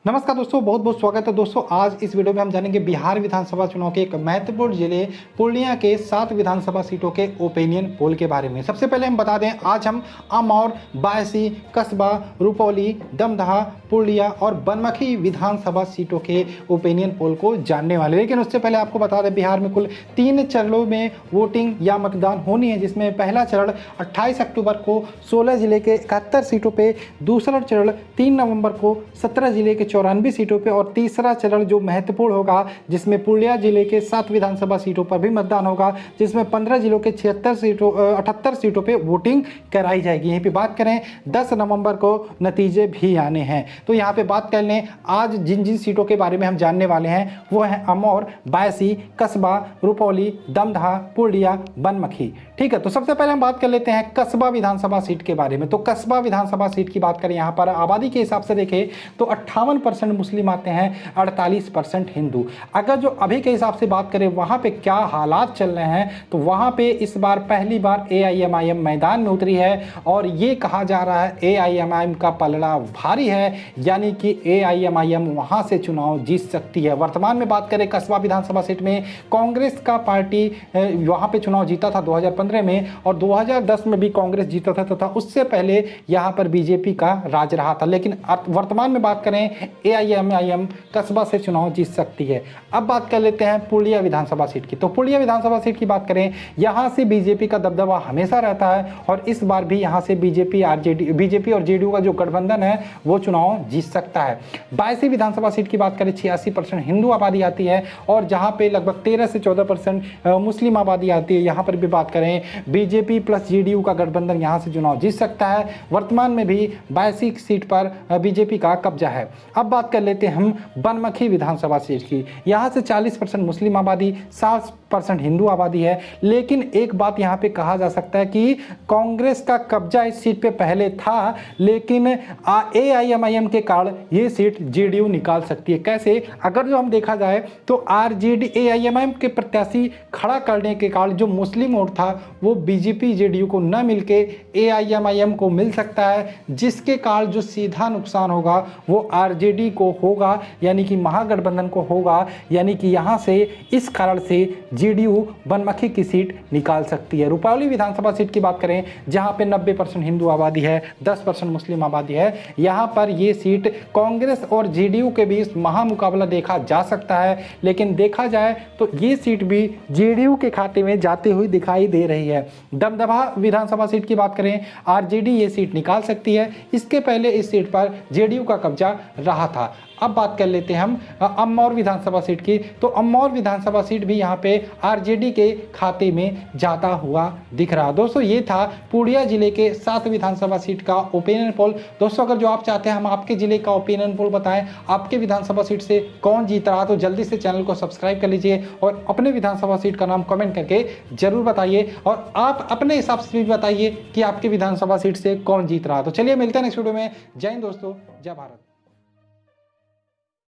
नमस्कार दोस्तों, बहुत बहुत स्वागत है दोस्तों। आज इस वीडियो में हम जानेंगे बिहार विधानसभा चुनाव के एक महत्वपूर्ण जिले पूर्णिया के 7 विधानसभा सीटों के ओपिनियन पोल के बारे में। सबसे पहले हम बता दें, आज हम अमौर, बायसी, कसबा, रुपौली, दमदहा, पूर्णिया और बनमखी विधानसभा सीटों के ओपिनियन पोल को जानने वाले। लेकिन उससे पहले आपको बता दें, बिहार में कुल 3 चरणों में वोटिंग या मतदान होनी है, जिसमें पहला चरण 28 अक्टूबर को 16 जिले के 71 सीटों पर, दूसरा चरण 3 नवंबर को 17 जिले के 94 सीटों पे और तीसरा चरण जो महत्वपूर्ण होगा, जिसमें पूर्णिया जिले के 7 विधानसभा सीटों पर भी मतदान होगा, जिसमें 15 जिलों के 78 सीटों पे वोटिंग कराई जाएगी। यहीं पे बात करें, 10 नवंबर को नतीजे भी आने हैं। तो यहाँ पे बात कर लें, आज जिन जिन सीटों के बारे में हम जानने वाले हैं वो है अमौर, बायसी, कसबा, रुपौली, दमदहा, पूर्णिया, बनमखी। ठीक है, तो सबसे पहले हम बात कर लेते हैं कसबा विधानसभा सीट के बारे में। तो कसबा विधानसभा सीट की बात करें, यहाँ पर आबादी के हिसाब से देखें तो 58% मुस्लिम आते हैं, 48% हिंदू। अगर जो अभी के हिसाब से बात करें वहाँ पे क्या हालात चल रहे हैं, तो वहाँ पे इस बार पहली बार AIMIM मैदान में उतरी है और ये कहा जा रहा है AIMIM का पलड़ा भारी है, यानी कि AIMIM वहाँ से चुनाव जीत सकती है। वर्तमान में बात करें कसबा विधानसभा सीट में, कांग्रेस का पार्टी वहाँ पे चुनाव जीता था 2015 में और 2010 में भी कांग्रेस जीता था तथा उससे पहले यहाँ पर BJP का राज रहा था। लेकिन वर्तमान में बात करें, AIMIM कसबा से चुनाव जीत सकती है। अब बात कर लेते हैं पूर्णिया विधानसभा सीट की। तो पूर्णिया विधानसभा सीट की बात करें, यहाँ से BJP का दबदबा हमेशा रहता है और इस बार भी यहाँ से BJP और JDU का जो गठबंधन है वो चुनाव जीत सकता है। बायसी विधानसभा सीट की बात करें, 86% हिंदू आबादी आती है और जहाँ पे लगभग 13 से 14% मुस्लिम आबादी आती है। यहाँ पर भी बात करें, BJP प्लस JDU का गठबंधन यहाँ से चुनाव जीत सकता है। वर्तमान में भी बायसी सीट पर BJP का कब्जा है। अब बात कर लेते हैं हम बनमखी विधानसभा सीट की। यहाँ से 40% मुस्लिम आबादी, 60% हिंदू आबादी है। लेकिन एक बात यहाँ पे कहा जा सकता है कि कांग्रेस का कब्जा इस सीट पे पहले था, लेकिन AIMIM के कारण ये सीट JDU निकाल सकती है। कैसे? अगर जो हम देखा जाए तो RJD AIMIM के प्रत्याशी खड़ा करने के कारण जो मुस्लिम वोट था वो BJP JDU को न मिलके AIMIM को मिल सकता है, जिसके कारण जो सीधा नुकसान होगा वो RJD को होगा, यानी कि महागठबंधन को होगा। यानी कि यहाँ से इस कारण से JDU बनमखी की सीट निकाल सकती है। रुपौली विधानसभा सीट की बात करें, जहाँ पे 90% हिंदू आबादी है, 10% मुस्लिम आबादी है, यहाँ पर ये सीट कांग्रेस और JDU के बीच महामुकाबला देखा जा सकता है। लेकिन देखा जाए तो ये सीट भी JDU के खाते में जाती हुई दिखाई दे रही है। दमदहा विधानसभा सीट की बात करें, RJD ये सीट निकाल सकती है। इसके पहले इस सीट पर JDU का कब्जा रहा था। अब बात कर लेते हैं हम अमौर विधानसभा सीट की। तो अमौर विधानसभा सीट भी यहाँ पे RJD के खाते में जाता हुआ दिख रहा। दोस्तों, ये था पूर्णिया जिले के 7 विधानसभा सीट का ओपिनियन पोल। दोस्तों, अगर जो आप चाहते हैं हम आपके जिले का ओपिनियन पोल बताएं, आपके विधानसभा सीट से कौन जीत रहा, तो जल्दी से चैनल को सब्सक्राइब कर लीजिए और अपने विधानसभा सीट का नाम कमेंट करके जरूर बताइए और आप अपने हिसाब से भी बताइए कि आपके विधानसभा सीट से कौन जीत रहा। तो चलिए मिलते हैं नेक्स्ट वीडियो में। जय हिंद दोस्तों, जय भारत।